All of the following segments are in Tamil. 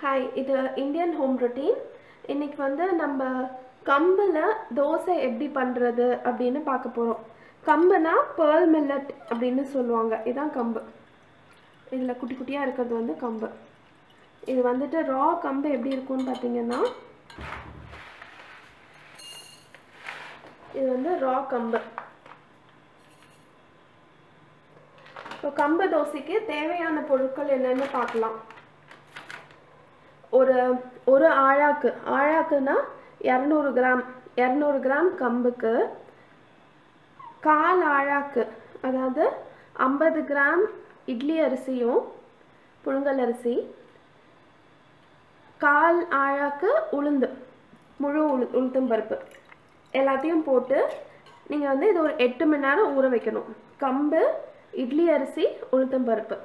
Hi, இது இந்தியன் ஹோம் ரொட்டீன். இன்னைக்கு வந்து நம்ம கம்புல தோசை எப்படி பண்றது அப்படின்னு பார்க்க போறோம். கம்புனா pearl millet அப்படின்னு சொல்லுவாங்க. இதான் கம்பு. இதுல குட்டி குட்டியா இருக்கிறது வந்து கம்பு. இது வந்துட்டு raw கம்பு எப்படி இருக்கும்னு பாத்தீங்கன்னா இது வந்து raw கம்பு. இப்போ கம்பு தோசைக்கு தேவையான பொருட்கள் என்னன்னு பார்க்கலாம். ஒரு ஆழாக்குனா 200 கிராம் கம்புக்கு கால் ஆழாக்கு அதாவது 50 கிராம் இட்லி அரிசியும் புழுங்கல் அரிசி, கால் ஆழாக்கு உளுந்து முழு உளுத்தம் பருப்பு எல்லாத்தையும் போட்டு நீங்கள் வந்து இது ஒரு 8 மணி நேரம் ஊற வைக்கணும். கம்பு, இட்லி அரிசி, உளுத்தம் பருப்பு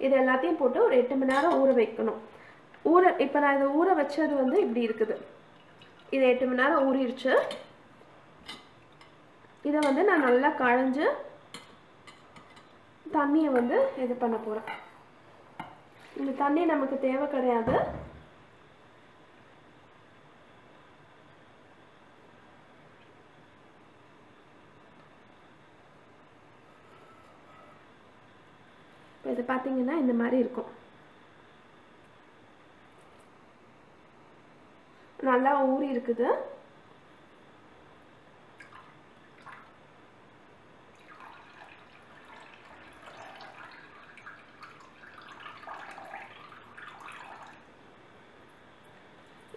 இது எல்லாத்தையும் போட்டு ஒரு 8 மணி நேரம் ஊற வைக்கணும். இப்போ நான் இதை ஊற வச்சது வந்து இப்படி இருக்குது. இது 8 மணி நேரம் ஊறிடுச்சு. இதை வந்து நான் நல்லா களைஞ்சு தண்ணியை வந்து இது பண்ண போகிறேன். இந்த தண்ணி நமக்கு தேவை கிடையாது. இது பார்த்தீங்கன்னா இந்த மாதிரி இருக்கும். நல்லா ஊறி இருக்குது.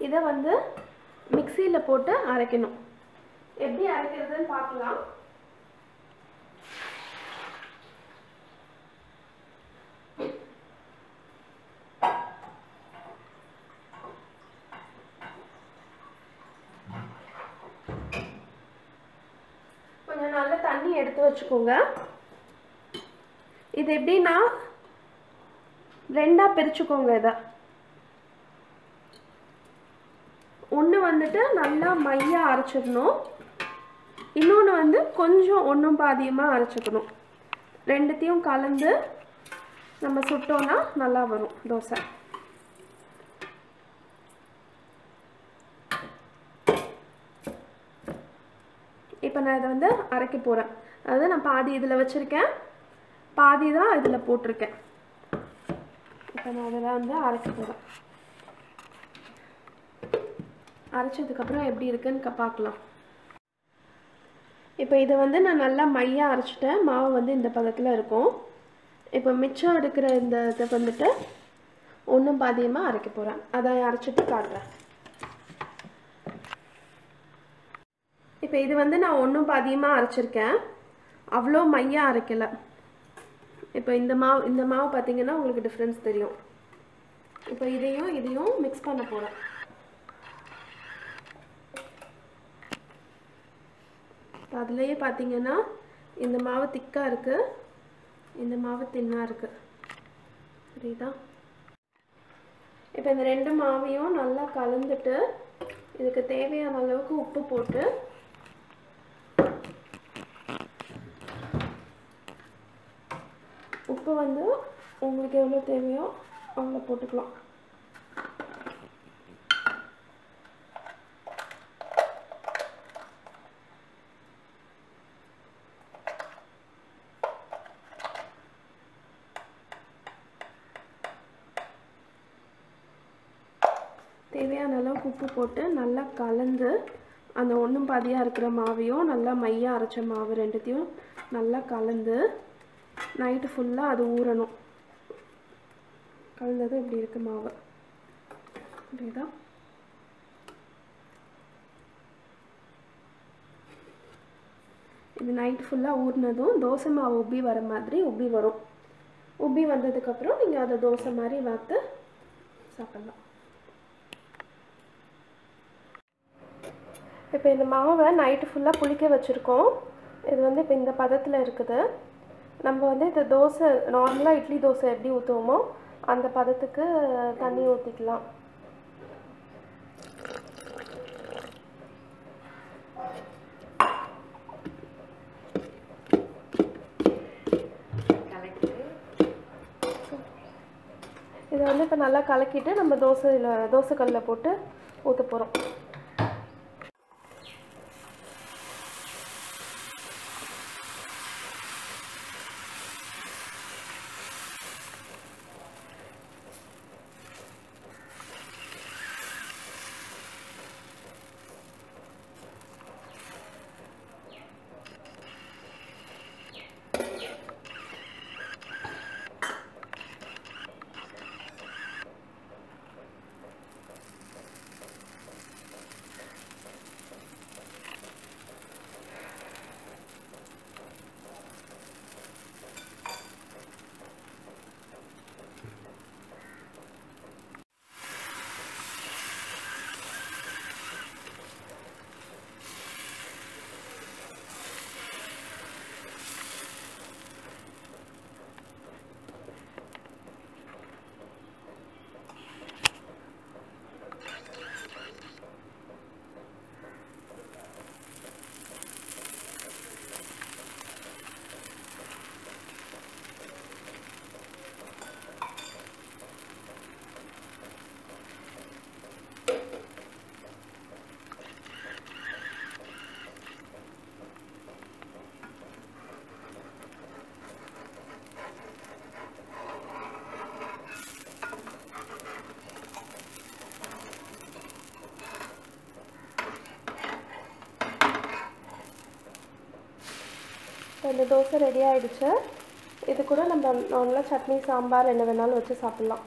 இதை வந்து மிக்சியில் போட்டு அரைக்கணும். எப்படி அரைக்கிறதுன்னு பார்க்கலாம். கொஞ்சம் நல்ல தண்ணி எடுத்து வச்சுக்கோங்க. இது எப்படின்னா ரெண்டா பிரிச்சுக்கோங்க. இதை ஒன்று வந்துட்டு நல்லா மையா அரைச்சிடணும், இன்னொன்று வந்து கொஞ்சம் ஒன்றும் பாதியமாக அரைச்சிக்கணும். ரெண்டுத்தையும் கலந்து நம்ம சுட்டோன்னா நல்லா வரும் தோசை. இப்போ நான் இதை வந்து அரைக்க போகிறேன். அதாவது நான் பாதி இதில் வச்சுருக்கேன், பாதி தான் இதில் போட்டிருக்கேன். இப்போ நான் இதில் வந்து அரைக்க போகிறேன். அரைச்சதுக்கப்புறம் எப்படி இருக்குன்னு பார்க்கலாம். இப்போ இதை வந்து நான் நல்லா மையாக அரைச்சிட்டேன். மாவு வந்து இந்த பதத்தில் இருக்கும். இப்போ மிச்சம் எடுக்கிற இந்த இதை வந்துட்டு ஒன்றும் பாதியமாக அரைக்க போகிறேன். அதை அரைச்சிட்டு காட்டுறேன். இப்போ இது வந்து நான் ஒன்றும் பாதியமாக அரைச்சிருக்கேன், அவ்வளோ மையாக அரைக்கலை. இப்போ இந்த மாவு பார்த்தீங்கன்னா உங்களுக்கு டிஃப்ரென்ஸ் தெரியும். இப்போ இதையும் மிக்ஸ் பண்ண போகிறேன். அதுலேயே பார்த்தீங்கன்னா இந்த மாவு திக்காக இருக்குது, இந்த மாவு தின்னாக இருக்குது. சரிதா? இப்போ இந்த ரெண்டு மாவையும் நல்லா கலந்துட்டு இதுக்கு தேவையான அளவுக்கு உப்பு போட்டு உப்பு வந்து உங்களுக்கு எவ்வளோ தேவையோ அவ்வளோ போட்டுக்கலாம். தேவையான அளவுக்கு உப்பு போட்டு நல்லா கலந்து அந்த ஒன்றும் பாதியாக இருக்கிற மாவையும் நல்லா மையாக அரைச்ச மாவு ரெண்டுத்தையும் நல்லா கலந்து நைட்டு ஃபுல்லாக அது ஊறணும். கலந்தது இப்படி இருக்குது மாவு. அப்படிதான் இது நைட்டு ஃபுல்லாக ஊறினதும் தோசை மாவு உப்பி வர மாதிரி உப்பி வரும். உப்பி வந்ததுக்கப்புறம் நீங்கள் அதை தோசை மாதிரி வார்த்து சாப்பிடலாம். இப்போ இந்த மாவை நைட்டு ஃபுல்லாக புளிக்க வச்சுருக்கோம். இது வந்து இப்போ இந்த பதத்தில் இருக்குது. நம்ம வந்து இந்த தோசை நார்மலாக இட்லி தோசை எப்படி ஊற்றுவோமோ அந்த பதத்துக்கு தண்ணி ஊற்றிக்கலாம். இதை வந்து இப்போ நல்லா கலக்கிட்டு நம்ம தோசைக்கல்லில் போட்டு ஊற்ற போகிறோம். இந்த தோசை ரெடி ஆகிடுச்சு. இது கூட நம்ம நார்மலாக சட்னி சாம்பார் என்ன வேணாலும் வச்சு சாப்பிட்லாம்.